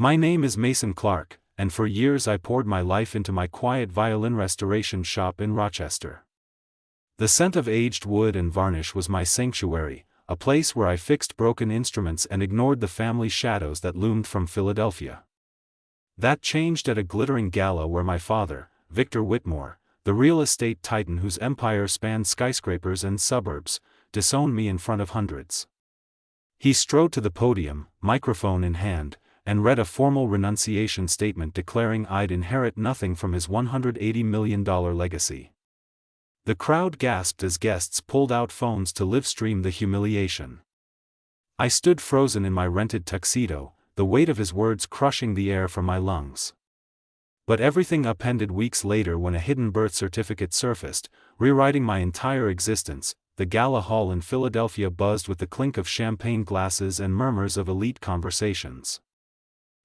My name is Mason Clark, and for years I poured my life into my quiet violin restoration shop in Rochester. The scent of aged wood and varnish was my sanctuary, a place where I fixed broken instruments and ignored the family shadows that loomed from Philadelphia. That changed at a glittering gala where my father, Victor Whitmore, the real estate titan whose empire spanned skyscrapers and suburbs, disowned me in front of hundreds. He strode to the podium, microphone in hand, and read a formal renunciation statement declaring I'd inherit nothing from his $180 million legacy. The crowd gasped as guests pulled out phones to live-stream the humiliation. I stood frozen in my rented tuxedo, the weight of his words crushing the air from my lungs. But everything upended weeks later when a hidden birth certificate surfaced, rewriting my entire existence. The gala hall in Philadelphia buzzed with the clink of champagne glasses and murmurs of elite conversations.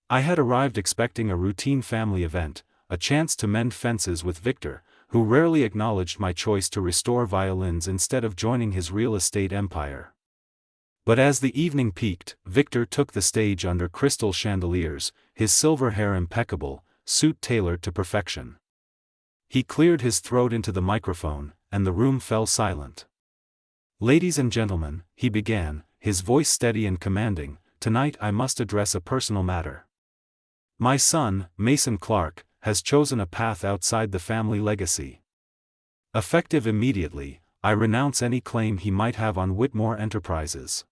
I had arrived expecting a routine family event, a chance to mend fences with Victor, who rarely acknowledged my choice to restore violins instead of joining his real estate empire. But as the evening peaked, Victor took the stage under crystal chandeliers, his silver hair impeccable, suit tailored to perfection. He cleared his throat into the microphone, and the room fell silent. "Ladies and gentlemen," he began, his voice steady and commanding, "tonight I must address a personal matter. My son, Mason Clark, has chosen a path outside the family legacy. Effective immediately, I renounce any claim he might have on Whitmore Enterprises.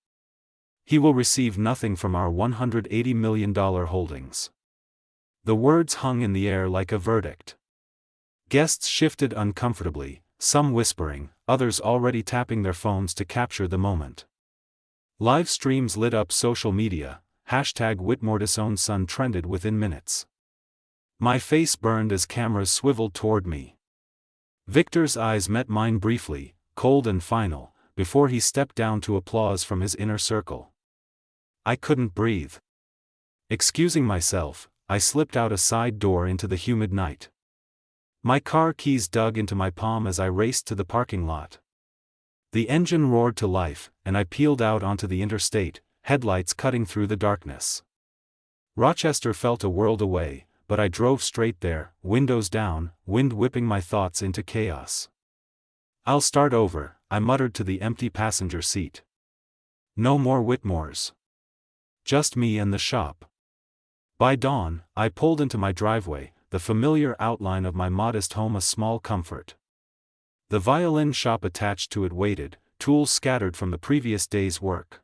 He will receive nothing from our $180 million holdings." The words hung in the air like a verdict. Guests shifted uncomfortably, some whispering, others already tapping their phones to capture the moment. Live streams lit up social media, #Whitmore disowned son trended within minutes. My face burned as cameras swiveled toward me. Victor's eyes met mine briefly, cold and final, before he stepped down to applause from his inner circle. I couldn't breathe. Excusing myself, I slipped out a side door into the humid night. My car keys dug into my palm as I raced to the parking lot. The engine roared to life, and I peeled out onto the interstate, headlights cutting through the darkness. Rochester felt a world away, but I drove straight there, windows down, wind whipping my thoughts into chaos. "I'll start over," I muttered to the empty passenger seat. No more Whitmores. Just me and the shop. By dawn, I pulled into my driveway, the familiar outline of my modest home a small comfort. The violin shop attached to it waited, tools scattered from the previous day's work.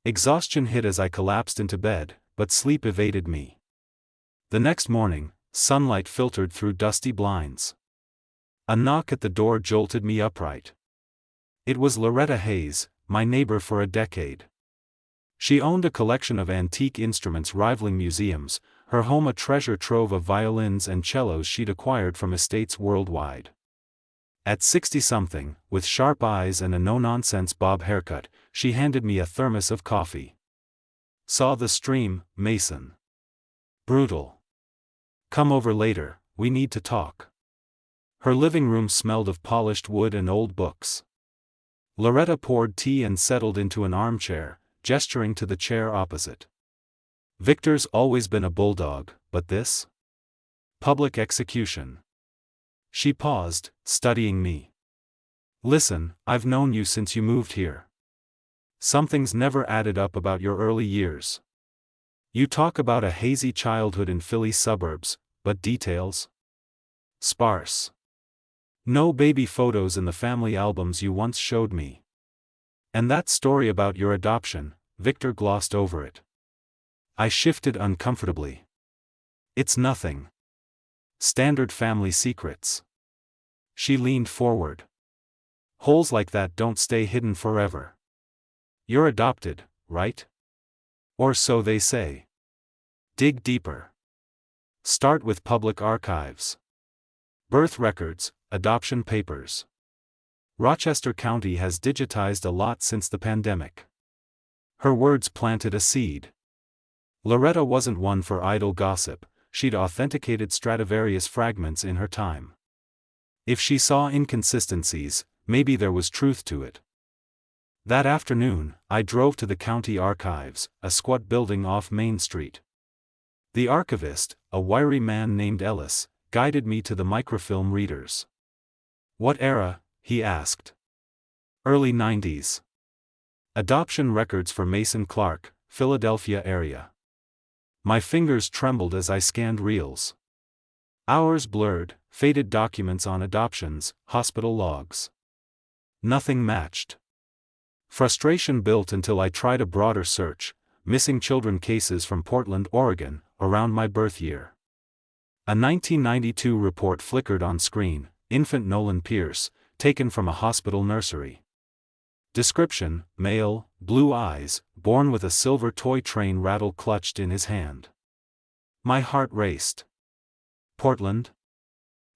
Exhaustion hit as I collapsed into bed, but sleep evaded me. The next morning, sunlight filtered through dusty blinds. A knock at the door jolted me upright. It was Loretta Hayes, my neighbor for a decade. She owned a collection of antique instruments rivaling museums, her home a treasure trove of violins and cellos she'd acquired from estates worldwide. At 60-something, with sharp eyes and a no-nonsense bob haircut, she handed me a thermos of coffee. "Saw the stream, Mason. Brutal. Come over later, we need to talk." Her living room smelled of polished wood and old books. Loretta poured tea and settled into an armchair, gesturing to the chair opposite. "Victor's always been a bulldog, but this? Public execution." She paused, studying me. "Listen, I've known you since you moved here. Something's never added up about your early years. You talk about a hazy childhood in Philly suburbs, but details? Sparse. No baby photos in the family albums you once showed me. And that story about your adoption," Victor glossed over it. I shifted uncomfortably. "It's nothing. Standard family secrets." She leaned forward. "Holes like that don't stay hidden forever. You're adopted, right? Or so they say. Dig deeper. Start with public archives. Birth records, adoption papers. Rochester County has digitized a lot since the pandemic." Her words planted a seed. Loretta wasn't one for idle gossip, she'd authenticated Stradivarius fragments in her time. If she saw inconsistencies, maybe there was truth to it. That afternoon, I drove to the county archives, a squat building off Main Street. The archivist, a wiry man named Ellis, guided me to the microfilm readers. "What era?" he asked. "Early 90s. Adoption records for Mason Clark, Philadelphia area." My fingers trembled as I scanned reels. Hours blurred, faded documents on adoptions, hospital logs. Nothing matched. Frustration built until I tried a broader search, missing children cases from Portland, Oregon, around my birth year. A 1992 report flickered on screen: infant Nolan Pierce, taken from a hospital nursery. Description: male, blue eyes, born with a silver toy train rattle clutched in his hand. My heart raced. Portland?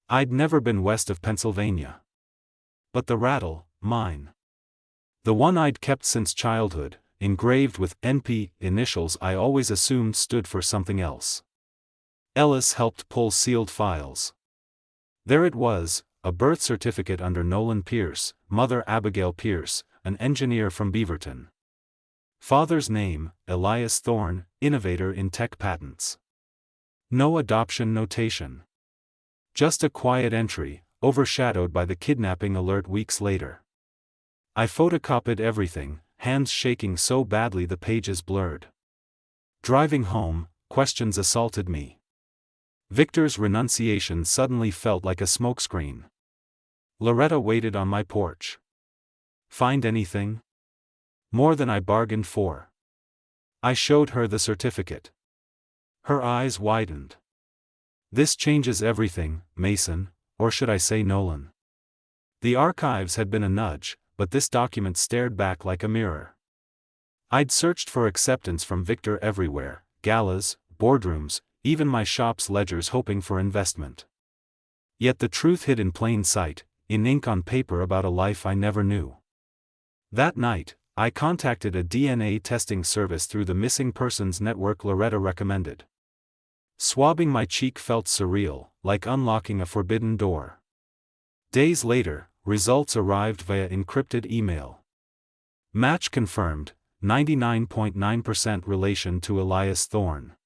I'd never been west of Pennsylvania. But the rattle, mine. The one I'd kept since childhood, engraved with NP initials I always assumed stood for something else. Ellis helped pull sealed files. There it was, a birth certificate under Nolan Pierce, mother Abigail Pierce, an engineer from Beaverton. Father's name, Elias Thorne, innovator in tech patents. No adoption notation. Just a quiet entry, overshadowed by the kidnapping alert weeks later. I photocopied everything, hands shaking so badly the pages blurred. Driving home, questions assaulted me. Victor's renunciation suddenly felt like a smokescreen. Loretta waited on my porch. "Find anything?" "More than I bargained for." I showed her the certificate. Her eyes widened. "This changes everything, Mason, or should I say Nolan." The archives had been a nudge, but this document stared back like a mirror. I'd searched for acceptance from Victor everywhere: galas, boardrooms, even my shop's ledgers, hoping for investment. Yet the truth hid in plain sight, in ink on paper about a life I never knew. That night, I contacted a DNA testing service through the missing persons network Loretta recommended. Swabbing my cheek felt surreal, like unlocking a forbidden door. Days later, results arrived via encrypted email. Match confirmed, 99.9% relation to Elias Thorne.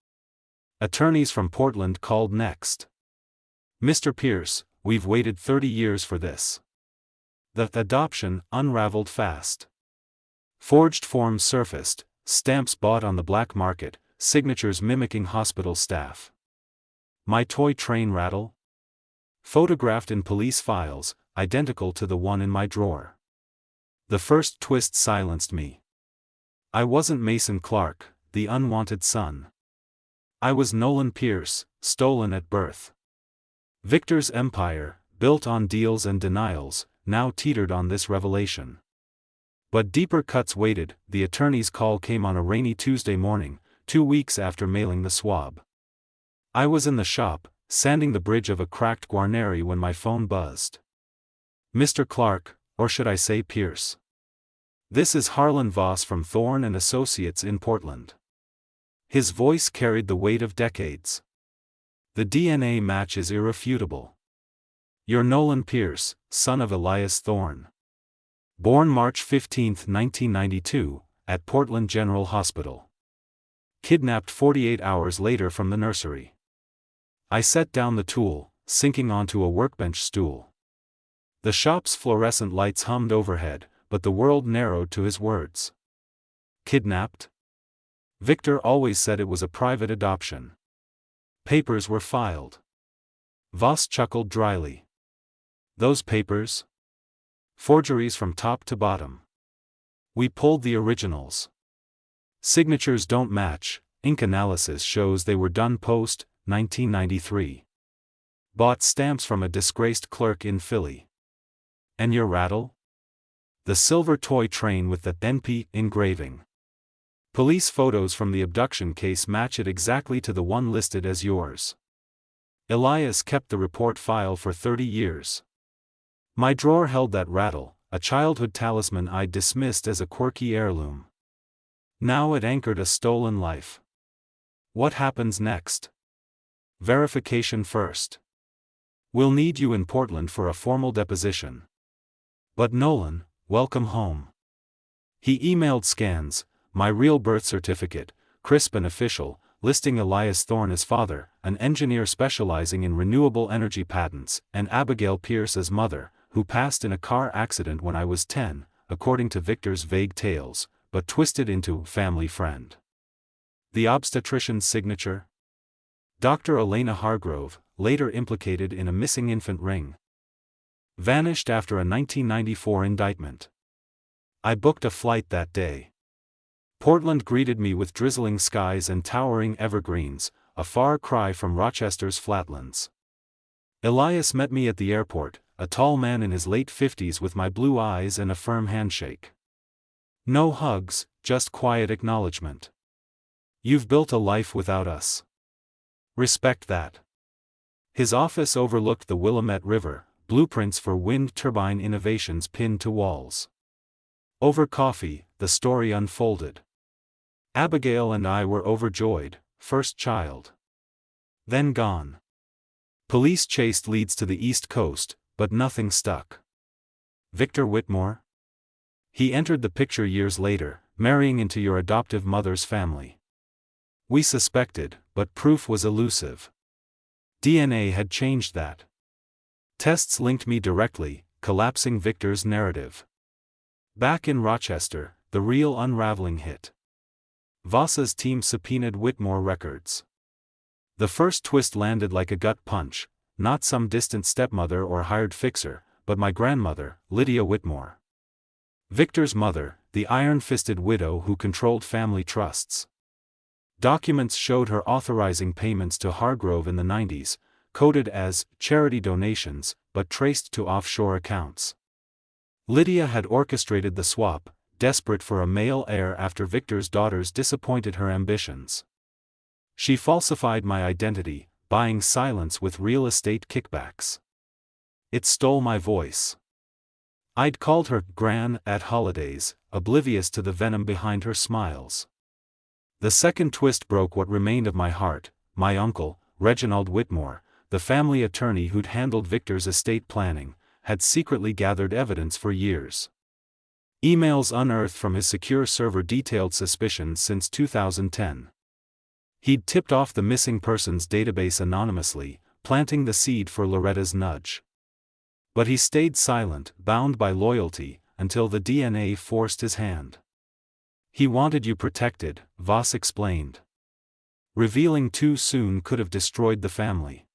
Attorneys from Portland called next. "Mr. Pierce, we've waited 30 years for this." The adoption unraveled fast. Forged forms surfaced, stamps bought on the black market, signatures mimicking hospital staff. My toy train rattle? Photographed in police files, identical to the one in my drawer. The first twist silenced me. I wasn't Mason Clark, the unwanted son. I was Nolan Pierce, stolen at birth. Victor's empire, built on deals and denials, now teetered on this revelation. But deeper cuts waited. The attorney's call came on a rainy Tuesday morning, 2 weeks after mailing the swab. I was in the shop, sanding the bridge of a cracked Guarneri when my phone buzzed. "Mr. Clark, or should I say Pierce? This is Harlan Voss from Thorne and Associates in Portland." His voice carried the weight of decades. "The DNA match is irrefutable. You're Nolan Pierce, son of Elias Thorne. Born March 15, 1992, at Portland General Hospital. Kidnapped 48 hours later from the nursery." I set down the tool, sinking onto a workbench stool. The shop's fluorescent lights hummed overhead, but the world narrowed to his words. "Kidnapped?" Victor always said it was a private adoption. Papers were filed. Voss chuckled dryly. "Those papers? Forgeries from top to bottom. We pulled the originals. Signatures don't match, ink analysis shows they were done post-1993. Bought stamps from a disgraced clerk in Philly." "And your rattle?" "The silver toy train with the NP engraving. Police photos from the abduction case match it exactly to the one listed as yours. Elias kept the report file for 30 years. My drawer held that rattle, a childhood talisman I'd dismissed as a quirky heirloom. Now it anchored a stolen life. What happens next? Verification first. We'll need you in Portland for a formal deposition. But Nolan, welcome home." He emailed scans, my real birth certificate, crisp and official, listing Elias Thorne as father, an engineer specializing in renewable energy patents, and Abigail Pierce as mother, who passed in a car accident when I was 10, according to Victor's vague tales, but twisted into family friend. The obstetrician's signature? Dr. Elena Hargrove, later implicated in a missing infant ring. Vanished after a 1994 indictment. I booked a flight that day. Portland greeted me with drizzling skies and towering evergreens, a far cry from Rochester's flatlands. Elias met me at the airport, a tall man in his late 50s with my blue eyes and a firm handshake. No hugs, just quiet acknowledgement. You've built a life without us. Respect that. His office overlooked the Willamette River, blueprints for wind turbine innovations pinned to walls. Over coffee, the story unfolded. Abigail and I were overjoyed, first child. Then gone. Police chased leads to the East Coast, but nothing stuck. Victor Whitmore? He entered the picture years later, marrying into your adoptive mother's family. We suspected, but proof was elusive. DNA had changed that. Tests linked me directly, collapsing Victor's narrative. Back in Rochester, the real unraveling hit. Voss's team subpoenaed Whitmore records. The first twist landed like a gut punch, not some distant stepmother or hired fixer, but my grandmother, Lydia Whitmore. Victor's mother, the iron-fisted widow who controlled family trusts. Documents showed her authorizing payments to Hargrove in the 90s, coded as charity donations, but traced to offshore accounts. Lydia had orchestrated the swap, desperate for a male heir after Victor's daughters disappointed her ambitions. She falsified my identity, buying silence with real estate kickbacks. It stole my voice. I'd called her Gran at holidays, oblivious to the venom behind her smiles. The second twist broke what remained of my heart. My uncle, Reginald Whitmore, the family attorney who'd handled Victor's estate planning, had secretly gathered evidence for years. Emails unearthed from his secure server detailed suspicions since 2010. He'd tipped off the missing persons database anonymously, planting the seed for Loretta's nudge. But he stayed silent, bound by loyalty, until the DNA forced his hand. He wanted you protected, Voss explained. Revealing too soon could have destroyed the family.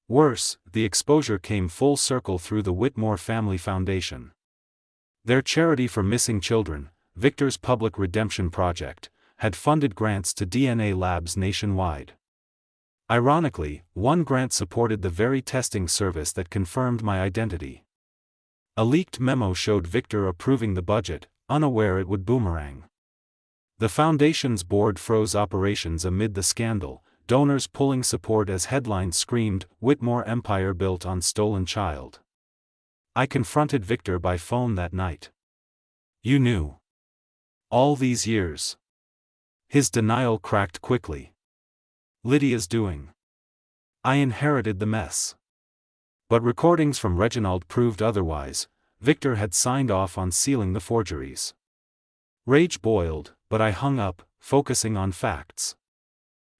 Worse, the exposure came full circle through the Whitmore Family Foundation. Their charity for missing children, Victor's Public Redemption Project, had funded grants to DNA labs nationwide. Ironically, one grant supported the very testing service that confirmed my identity. A leaked memo showed Victor approving the budget, unaware it would boomerang. The foundation's board froze operations amid the scandal, donors pulling support as headlines screamed, "Whitmore Empire built on stolen child." I confronted Victor by phone that night. "You knew. All these years." His denial cracked quickly. "Lydia's doing. I inherited the mess." But recordings from Reginald proved otherwise. Victor had signed off on sealing the forgeries. Rage boiled, but I hung up, focusing on facts.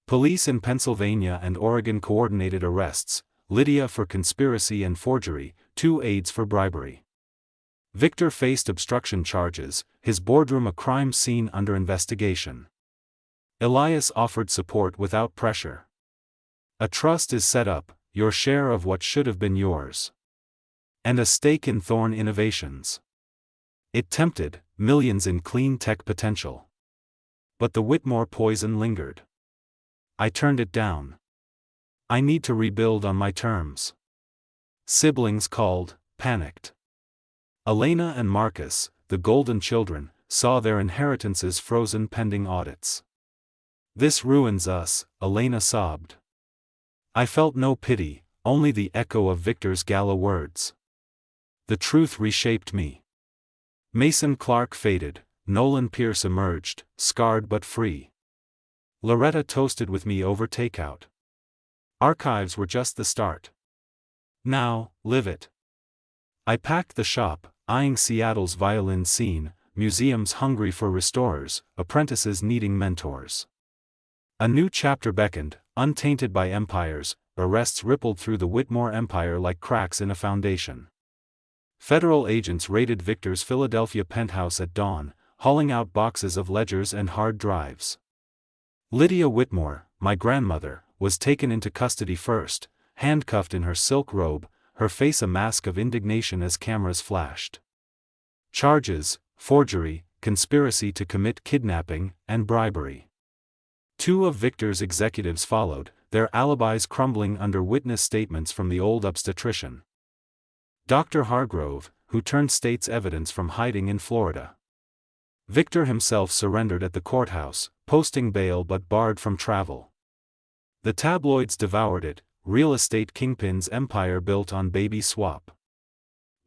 Police in Pennsylvania and Oregon coordinated arrests, Lydia for conspiracy and forgery, 2 aides for bribery. Victor faced obstruction charges, his boardroom a crime scene under investigation. Elias offered support without pressure. A trust is set up, your share of what should have been yours. And a stake in Thorne Innovations. It tempted, millions in clean tech potential. But the Whitmore poison lingered. I turned it down. I need to rebuild on my terms. Siblings called, panicked. Elena and Marcus, the golden children, saw their inheritances frozen pending audits. "This ruins us," Elena sobbed. I felt no pity, only the echo of Victor's gala words. The truth reshaped me. Mason Clark faded, Nolan Pierce emerged, scarred but free. Loretta toasted with me over takeout. Archives were just the start. Now, live it. I packed the shop, eyeing Seattle's violin scene, museums hungry for restorers, apprentices needing mentors. A new chapter beckoned, untainted by empires. Arrests rippled through the Whitmore empire like cracks in a foundation. Federal agents raided Victor's Philadelphia penthouse at dawn, hauling out boxes of ledgers and hard drives. Lydia Whitmore, my grandmother, was taken into custody first, handcuffed in her silk robe, her face a mask of indignation as cameras flashed. Charges: forgery, conspiracy to commit kidnapping, and bribery. 2 of Victor's executives followed, their alibis crumbling under witness statements from the old obstetrician. Dr. Hargrove, who turned state's evidence from hiding in Florida. Victor himself surrendered at the courthouse, posting bail but barred from travel. The tabloids devoured it, real estate kingpin's empire built on baby swap.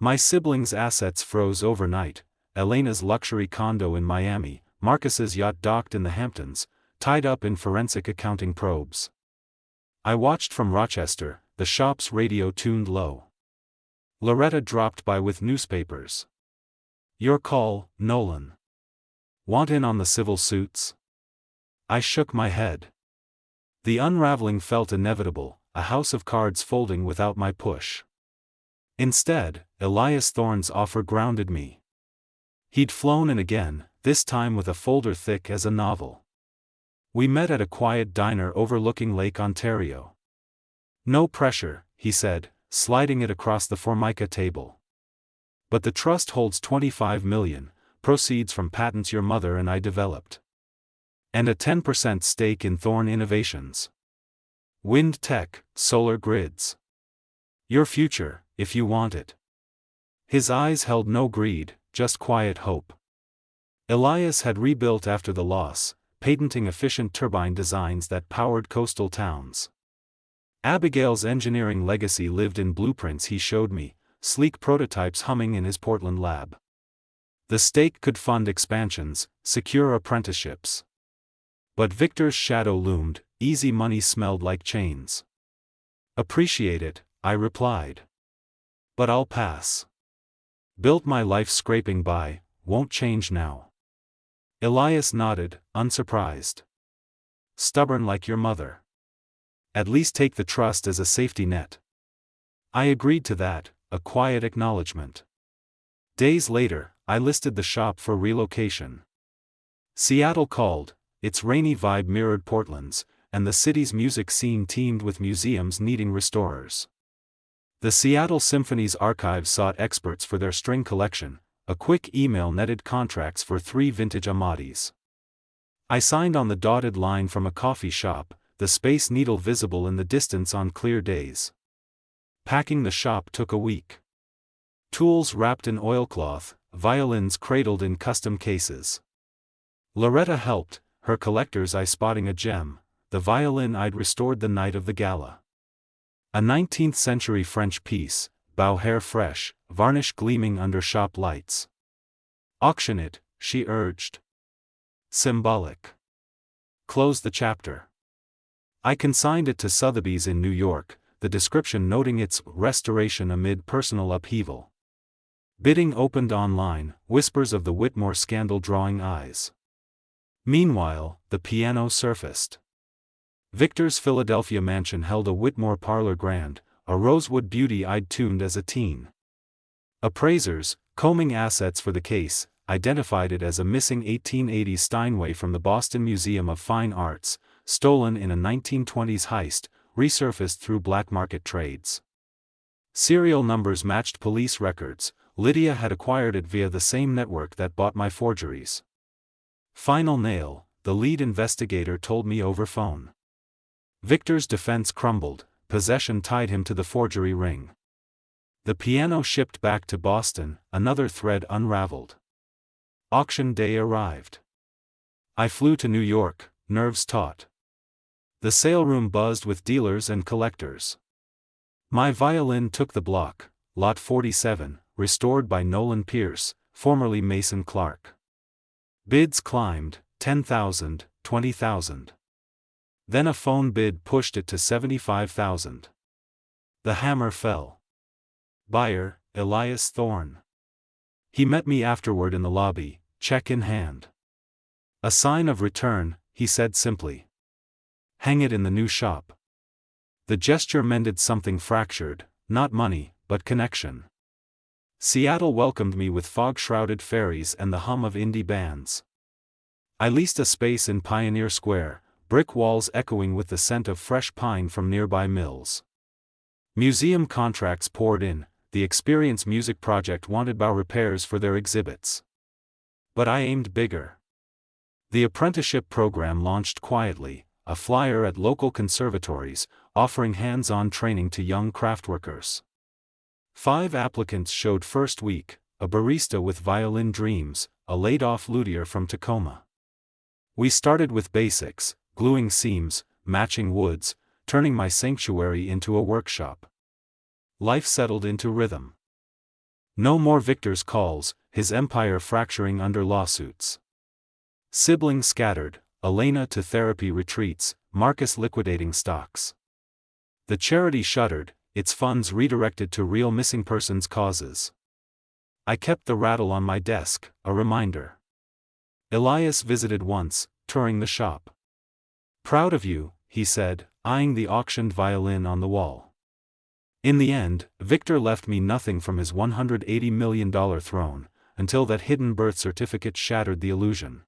My siblings' assets froze overnight, Elena's luxury condo in Miami, Marcus's yacht docked in the Hamptons, tied up in forensic accounting probes. I watched from Rochester, the shop's radio tuned low. Loretta dropped by with newspapers. "Your call, Nolan. Want in on the civil suits?" I shook my head. The unraveling felt inevitable, a house of cards folding without my push. Instead, Elias Thorne's offer grounded me. He'd flown in again, this time with a folder thick as a novel. We met at a quiet diner overlooking Lake Ontario. "No pressure," he said, sliding it across the Formica table. "But the trust holds $25 million, proceeds from patents your mother and I developed. And a 10% stake in Thorne Innovations. Wind tech, solar grids. Your future, if you want it." His eyes held no greed, just quiet hope. Elias had rebuilt after the loss, patenting efficient turbine designs that powered coastal towns. Abigail's engineering legacy lived in blueprints he showed me, sleek prototypes humming in his Portland lab. The stake could fund expansions, secure apprenticeships. But Victor's shadow loomed, easy money smelled like chains. "Appreciate it," I replied. "But I'll pass. Built my life scraping by, won't change now." Elias nodded, unsurprised. "Stubborn like your mother. At least take the trust as a safety net." I agreed to that, a quiet acknowledgement. Days later, I listed the shop for relocation. Seattle called, its rainy vibe mirrored Portland's, and the city's music scene teemed with museums needing restorers. The Seattle Symphony's archives sought experts for their string collection. A quick email netted contracts for 3 vintage Amatis. I signed on the dotted line from a coffee shop, the Space Needle visible in the distance on clear days. Packing the shop took a week. Tools wrapped in oilcloth, violins cradled in custom cases. Loretta helped, her collector's eye spotting a gem, the violin I'd restored the night of the gala. A 19th-century French piece, bow hair fresh, varnish gleaming under shop lights. "Auction it," she urged. Symbolic. Close the chapter. I consigned it to Sotheby's in New York, the description noting its restoration amid personal upheaval. Bidding opened online, whispers of the Whitmore scandal drawing eyes. Meanwhile, the piano surfaced. Victor's Philadelphia mansion held a Whitmore parlor grand, a rosewood beauty I'd tuned as a teen. Appraisers, combing assets for the case, identified it as a missing 1880s Steinway from the Boston Museum of Fine Arts, stolen in a 1920s heist, resurfaced through black market trades. Serial numbers matched police records. Lydia had acquired it via the same network that bought my forgeries. Final nail, the lead investigator told me over phone. Victor's defense crumbled, possession tied him to the forgery ring. The piano shipped back to Boston, another thread unraveled. Auction day arrived. I flew to New York, nerves taut. The sale room buzzed with dealers and collectors. My violin took the block, lot 47, restored by Nolan Pierce, formerly Mason Clark. Bids climbed, 10,000, 20,000. Then a phone bid pushed it to 75,000. The hammer fell. Buyer, Elias Thorne. He met me afterward in the lobby, check in hand. "A sign of return," he said simply. Hang it in the new shop. The gesture mended something fractured, not money, but connection. Seattle welcomed me with fog-shrouded ferries and the hum of indie bands. I leased a space in Pioneer Square, brick walls echoing with the scent of fresh pine from nearby mills. Museum contracts poured in, the Experience Music Project wanted bow repairs for their exhibits. But I aimed bigger. The apprenticeship program launched quietly, a flyer at local conservatories, offering hands-on training to young craftworkers. 5 applicants showed first week, a barista with violin dreams, a laid-off luthier from Tacoma. We started with basics, gluing seams, matching woods, turning my sanctuary into a workshop. Life settled into rhythm. No more Victor's calls, his empire fracturing under lawsuits. Siblings scattered, Elena to therapy retreats, Marcus liquidating stocks. The charity shuttered, its funds redirected to real missing persons causes. I kept the rattle on my desk, a reminder. Elias visited once, touring the shop. "Proud of you," he said, eyeing the auctioned violin on the wall. In the end, Victor left me nothing from his $180 million throne, until that hidden birth certificate shattered the illusion.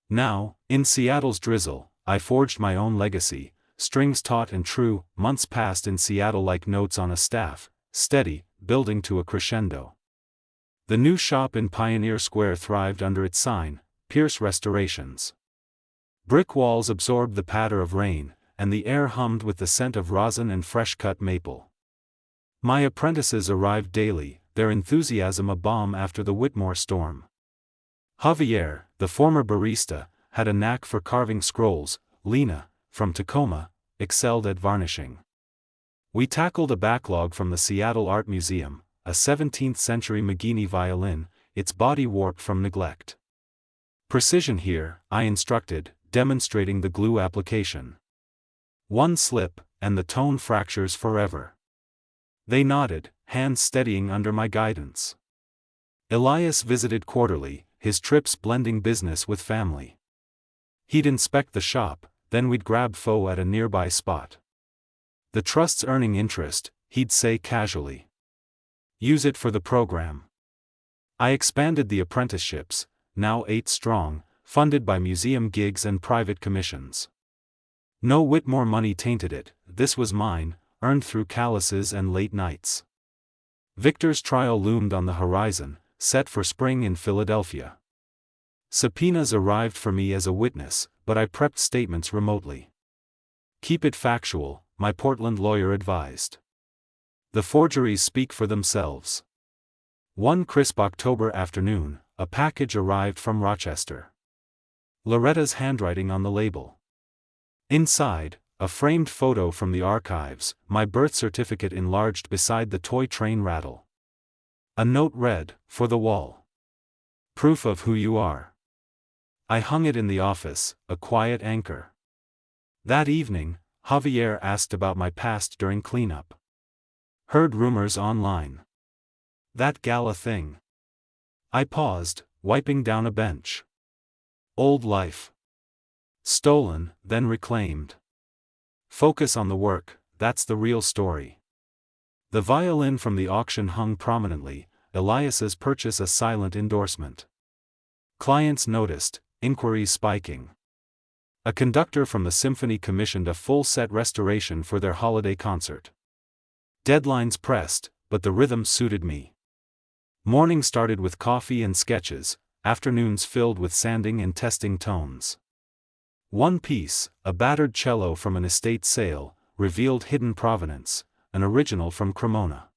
Now, in Seattle's drizzle, I forged my own legacy, strings taut and true, months passed in Seattle like notes on a staff, steady, building to a crescendo. The new shop in Pioneer Square thrived under its sign, Pierce Restorations. Brick walls absorbed the patter of rain, and the air hummed with the scent of rosin and fresh-cut maple. My apprentices arrived daily, their enthusiasm a balm after the Whitmore storm. Javier, the former barista, had a knack for carving scrolls. Lena, from Tacoma, excelled at varnishing. We tackled a backlog from the Seattle Art Museum, a 17th-century Maghini violin, its body warped from neglect. "Precision here," I instructed, demonstrating the glue application. "One slip, and the tone fractures forever." They nodded, hands steadying under my guidance. Elias visited quarterly, his trips blending business with family. He'd inspect the shop, then we'd grab pho at a nearby spot. "The trust's earning interest," he'd say casually. "Use it for the program." I expanded the apprenticeships, now 8 strong, funded by museum gigs and private commissions. No Whitmore money tainted it, this was mine, earned through calluses and late nights. Victor's trial loomed on the horizon, set for spring in Philadelphia. Subpoenas arrived for me as a witness, but I prepped statements remotely. "Keep it factual," my Portland lawyer advised. "The forgeries speak for themselves." One crisp October afternoon, a package arrived from Rochester. Loretta's handwriting on the label. Inside, a framed photo from the archives, my birth certificate enlarged beside the toy train rattle. A note read, "For the wall. Proof of who you are." I hung it in the office, a quiet anchor. That evening, Javier asked about my past during cleanup. "Heard rumors online. That gala thing." I paused, wiping down a bench. "Old life. Stolen, then reclaimed. Focus on the work, that's the real story." The violin from the auction hung prominently, Elias's purchase a silent endorsement. Clients noticed, inquiries spiking. A conductor from the symphony commissioned a full-set restoration for their holiday concert. Deadlines pressed, but the rhythm suited me. Morning started with coffee and sketches, afternoons filled with sanding and testing tones. One piece, a battered cello from an estate sale, revealed hidden provenance, an original from Cremona.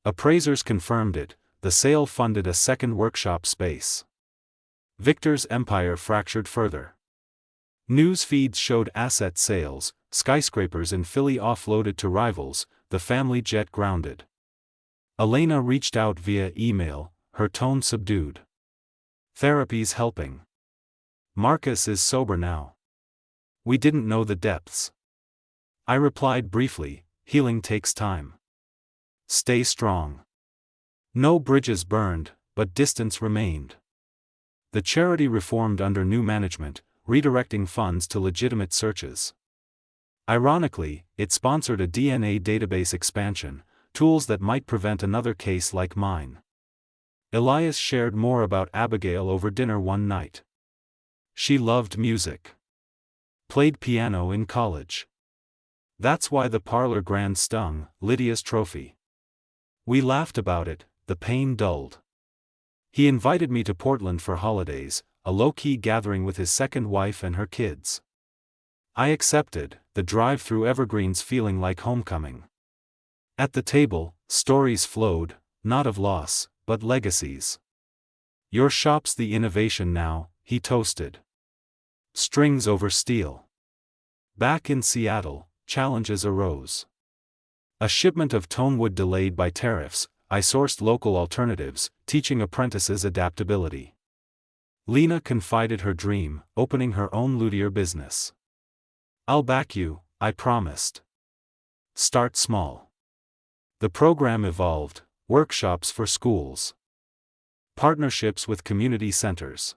Appraisers confirmed it, the sale funded a second workshop space. Victor's empire fractured further. News feeds showed asset sales, skyscrapers in Philly offloaded to rivals, the family jet grounded. Elena reached out via email, her tone subdued. "Therapy's helping. Marcus is sober now. We didn't know the depths." I replied briefly, "Healing takes time. Stay strong." No bridges burned, but distance remained. The charity reformed under new management, redirecting funds to legitimate searches. Ironically, it sponsored a DNA database expansion, tools that might prevent another case like mine. Elias shared more about Abigail over dinner one night. She loved music. Played piano in college. That's why the parlor grand stung, Lydia's trophy. We laughed about it, the pain dulled. He invited me to Portland for holidays, a low-key gathering with his second wife and her kids. I accepted, the drive through Evergreens feeling like homecoming. At the table, stories flowed, not of loss, but legacies. Your shop's the innovation now, he toasted. Strings over steel. Back in Seattle, challenges arose. A shipment of tonewood delayed by tariffs, I sourced local alternatives, teaching apprentices adaptability. Lena confided her dream, opening her own luthier business. I'll back you, I promised. Start small. The program evolved, workshops for schools. Partnerships with community centers.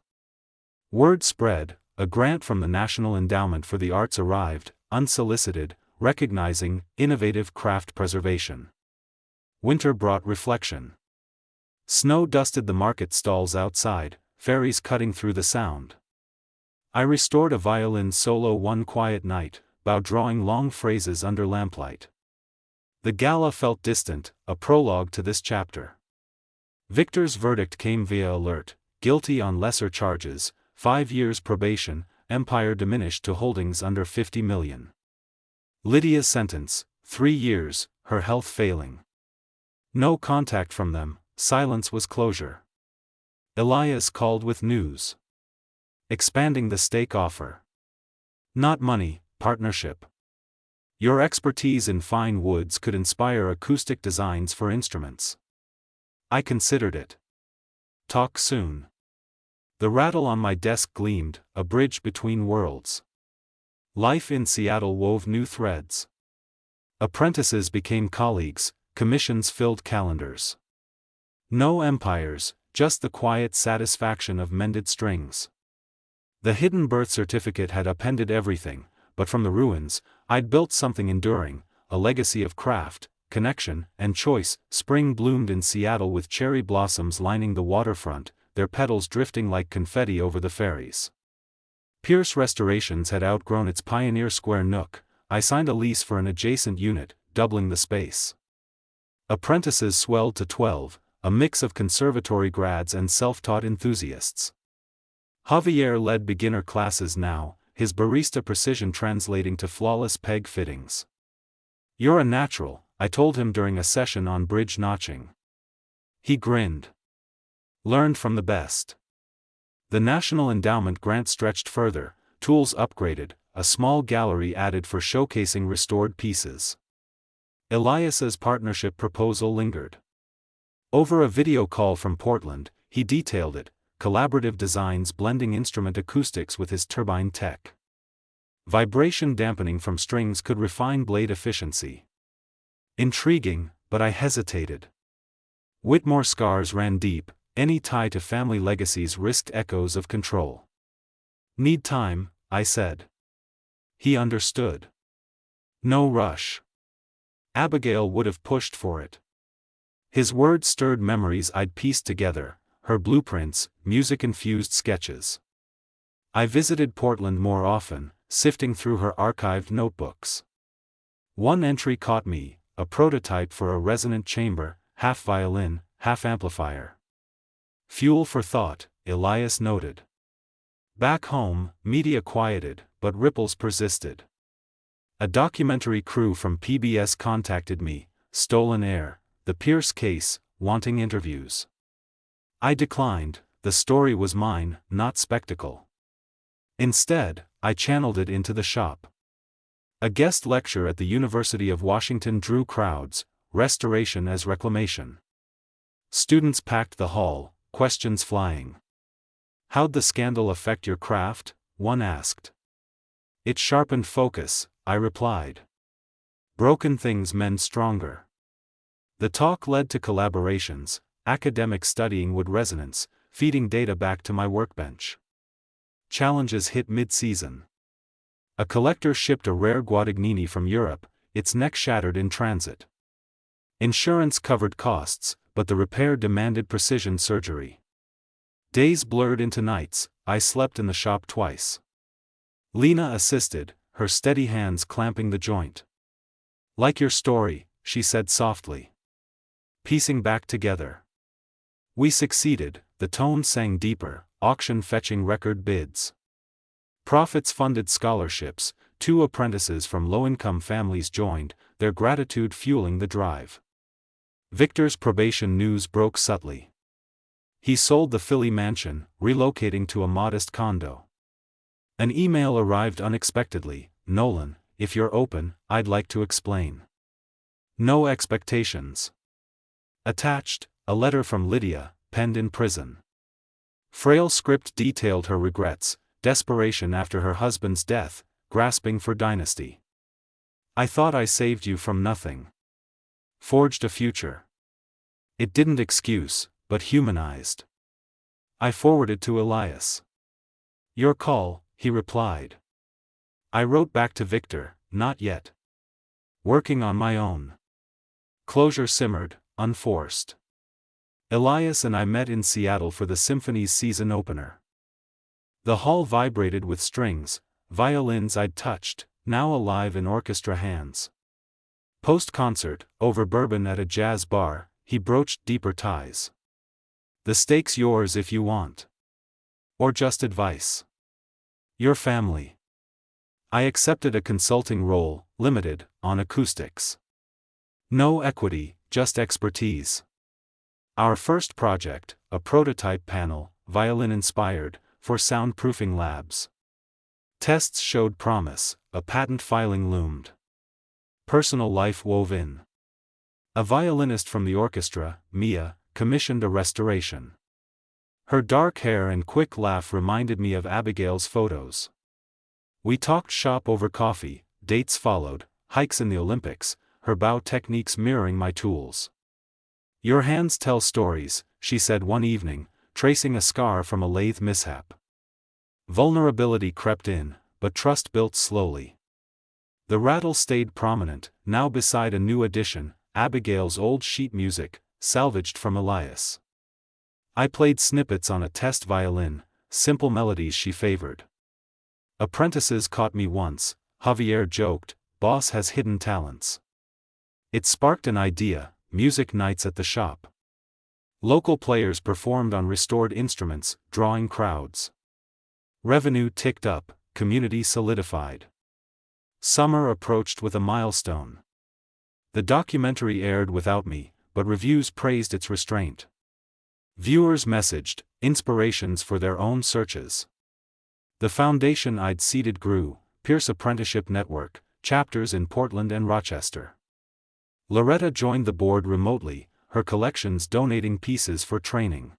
Word spread, a grant from the National Endowment for the Arts arrived, unsolicited, recognizing innovative craft preservation. Winter brought reflection. Snow dusted the market stalls outside, fairies cutting through the sound. I restored a violin solo one quiet night, bow drawing long phrases under lamplight. The gala felt distant, a prologue to this chapter. Victor's verdict came via alert, guilty on lesser charges, 5 years probation, empire diminished to holdings under 50 million. Lydia's sentence, 3 years, her health failing. No contact from them, silence was closure. Elias called with news. Expanding the stake offer. Not money, partnership. Your expertise in fine woods could inspire acoustic designs for instruments. I considered it. Talk soon. The rattle on my desk gleamed, a bridge between worlds. Life in Seattle wove new threads. Apprentices became colleagues, commissions filled calendars. No empires, just the quiet satisfaction of mended strings. The hidden birth certificate had appended everything, but from the ruins, I'd built something enduring, a legacy of craft, connection, and choice. Spring bloomed in Seattle with cherry blossoms lining the waterfront, their petals drifting like confetti over the ferries. Pierce Restorations had outgrown its Pioneer Square nook. I signed a lease for an adjacent unit, doubling the space. Apprentices swelled to 12, a mix of conservatory grads and self-taught enthusiasts. Javier led beginner classes now, his barista precision translating to flawless peg fittings. You're a natural, I told him during a session on bridge notching. He grinned. Learned from the best. The National Endowment grant stretched further, tools upgraded, a small gallery added for showcasing restored pieces. Elias's partnership proposal lingered. Over a video call from Portland, he detailed it, collaborative designs blending instrument acoustics with his turbine tech. Vibration dampening from strings could refine blade efficiency. Intriguing, but I hesitated. Whitmore scars ran deep, any tie to family legacies risked echoes of control. Need time, I said. He understood. No rush. Abigail would have pushed for it. His words stirred memories I'd pieced together, her blueprints, music-infused sketches. I visited Portland more often, sifting through her archived notebooks. One entry caught me, a prototype for a resonant chamber, half violin, half amplifier. Fuel for thought, Elias noted. Back home, media quieted, but ripples persisted. A documentary crew from PBS contacted me, Stolen Air, the Pierce case, wanting interviews. I declined, the story was mine, not spectacle. Instead, I channeled it into the shop. A guest lecture at the University of Washington drew crowds, restoration as reclamation. Students packed the hall, questions flying. How'd the scandal affect your craft? One asked. It sharpened focus, I replied. Broken things mend stronger. The talk led to collaborations, academic studying would resonance, feeding data back to my workbench. Challenges hit mid-season. A collector shipped a rare Guadagnini from Europe, its neck shattered in transit. Insurance covered costs, but the repair demanded precision surgery. Days blurred into nights, I slept in the shop twice. Lena assisted, her steady hands clamping the joint. "Like your story," she said softly. "Piecing back together." We succeeded, the tone sang deeper, auction fetching record bids. Profits funded scholarships, 2 apprentices from low-income families joined, their gratitude fueling the drive. Victor's probation news broke subtly. He sold the Philly mansion, relocating to a modest condo. An email arrived unexpectedly. "Nolan, if you're open, I'd like to explain." No expectations. Attached, a letter from Lydia, penned in prison. Frail script detailed her regrets, desperation after her husband's death, grasping for dynasty. "I thought I saved you from nothing. Forged a future." It didn't excuse, but humanized. I forwarded to Elias. "Your call," he replied. I wrote back to Victor, "Not yet. Working on my own." Closure simmered, unforced. Elias and I met in Seattle for the symphony's season opener. The hall vibrated with strings, violins I'd touched, now alive in orchestra hands. Post-concert, over bourbon at a jazz bar, he broached deeper ties. "The stake's yours if you want. Or just advice. Your family." I accepted a consulting role, limited, on acoustics. No equity, just expertise. Our first project, a prototype panel, violin-inspired, for soundproofing labs. Tests showed promise, a patent filing loomed. Personal life wove in. A violinist from the orchestra, Mia, commissioned a restoration. Her dark hair and quick laugh reminded me of Abigail's photos. We talked shop over coffee, dates followed, hikes in the Olympics, her bow techniques mirroring my tools. "Your hands tell stories," she said one evening, tracing a scar from a lathe mishap. Vulnerability crept in, but trust built slowly. The rattle stayed prominent, now beside a new addition, Abigail's old sheet music, salvaged from Elias. I played snippets on a test violin, simple melodies she favored. "Apprentices caught me once," Javier joked, "boss has hidden talents." It sparked an idea, music nights at the shop. Local players performed on restored instruments, drawing crowds. Revenue ticked up, community solidified. Summer approached with a milestone. The documentary aired without me, but reviews praised its restraint. Viewers messaged, inspirations for their own searches. The foundation I'd seeded grew, Pierce Apprenticeship Network, chapters in Portland and Rochester. Loretta joined the board remotely, her collections donating pieces for training.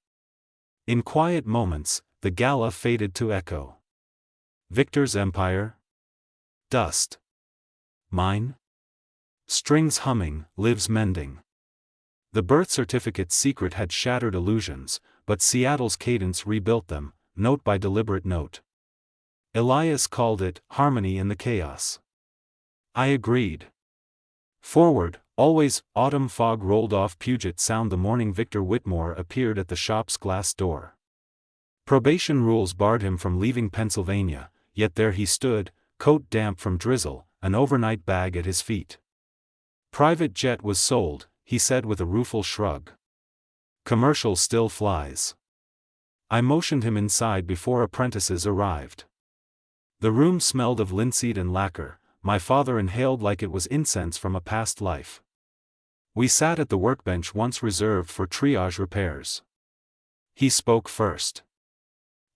In quiet moments, the gala faded to echo. Victor's empire? Dust. Mine? Strings humming, lives mending. The birth certificate's secret had shattered illusions, but Seattle's cadence rebuilt them, note by deliberate note. Elias called it harmony in the chaos. I agreed. Forward, always, autumn fog rolled off Puget Sound the morning Victor Whitmore appeared at the shop's glass door. Probation rules barred him from leaving Pennsylvania, yet there he stood, coat damp from drizzle, an overnight bag at his feet. Private jet was sold, he said with a rueful shrug. Commercial still flies. I motioned him inside before apprentices arrived. The room smelled of linseed and lacquer, my father inhaled like it was incense from a past life. We sat at the workbench once reserved for triage repairs. He spoke first.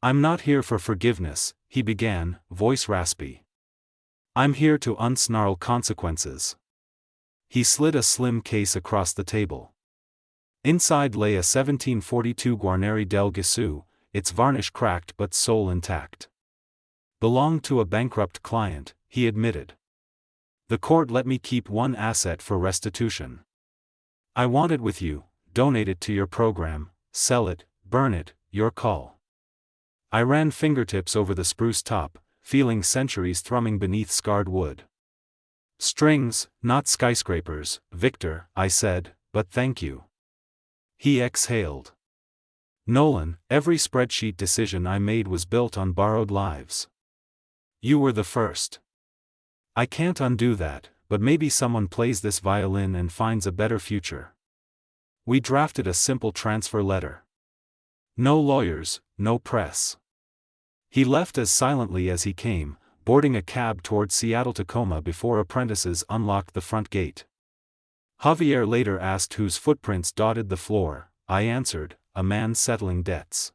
I'm not here for forgiveness, he began, voice raspy. I'm here to unsnarl consequences. He slid a slim case across the table. Inside lay a 1742 Guarneri del Gesù, its varnish cracked but soul intact. Belonged to a bankrupt client, he admitted. The court let me keep one asset for restitution. I want it with you, donate it to your program, sell it, burn it, your call. I ran fingertips over the spruce top, feeling centuries thrumming beneath scarred wood. Strings, not skyscrapers, Victor, I said, but thank you. He exhaled. Nolan, every spreadsheet decision I made was built on borrowed lives. You were the first. I can't undo that, but maybe someone plays this violin and finds a better future. We drafted a simple transfer letter. No lawyers, no press. He left as silently as he came, boarding a cab toward Seattle-Tacoma before apprentices unlocked the front gate. Javier later asked whose footprints dotted the floor. I answered, a man settling debts.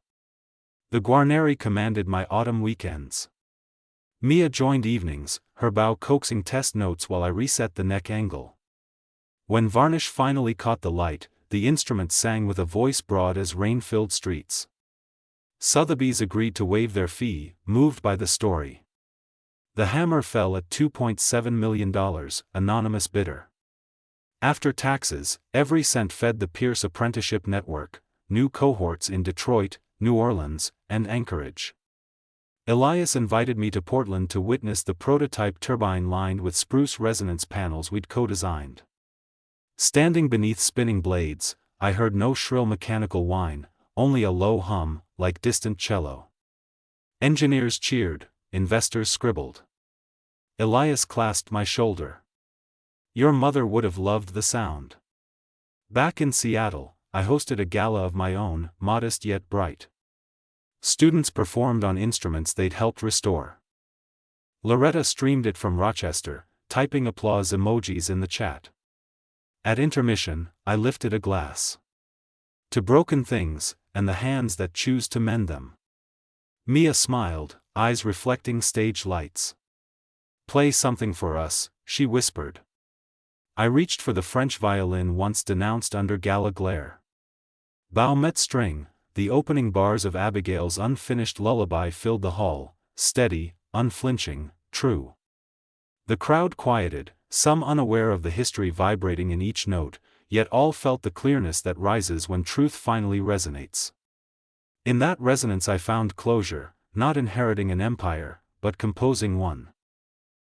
The Guarneri commanded my autumn weekends. Mia joined evenings, her bow coaxing test notes while I reset the neck angle. When varnish finally caught the light, the instrument sang with a voice broad as rain-filled streets. Sotheby's agreed to waive their fee, moved by the story. The hammer fell at $2.7 million, anonymous bidder. After taxes, every cent fed the Pierce Apprenticeship Network, new cohorts in Detroit, New Orleans, and Anchorage. Elias invited me to Portland to witness the prototype turbine lined with spruce resonance panels we'd co-designed. Standing beneath spinning blades, I heard no shrill mechanical whine, only a low hum, like distant cello. Engineers cheered, investors scribbled. Elias clasped my shoulder. Your mother would have loved the sound. Back in Seattle, I hosted a gala of my own, modest yet bright. Students performed on instruments they'd helped restore. Loretta streamed it from Rochester, typing applause emojis in the chat. At intermission, I lifted a glass. To broken things, and the hands that choose to mend them. Mia smiled, eyes reflecting stage lights. Play something for us, she whispered. I reached for the French violin once denounced under gala glare. Bow met string, the opening bars of Abigail's unfinished lullaby filled the hall, steady, unflinching, true. The crowd quieted, some unaware of the history vibrating in each note, yet all felt the clearness that rises when truth finally resonates. In that resonance I found closure, not inheriting an empire, but composing one.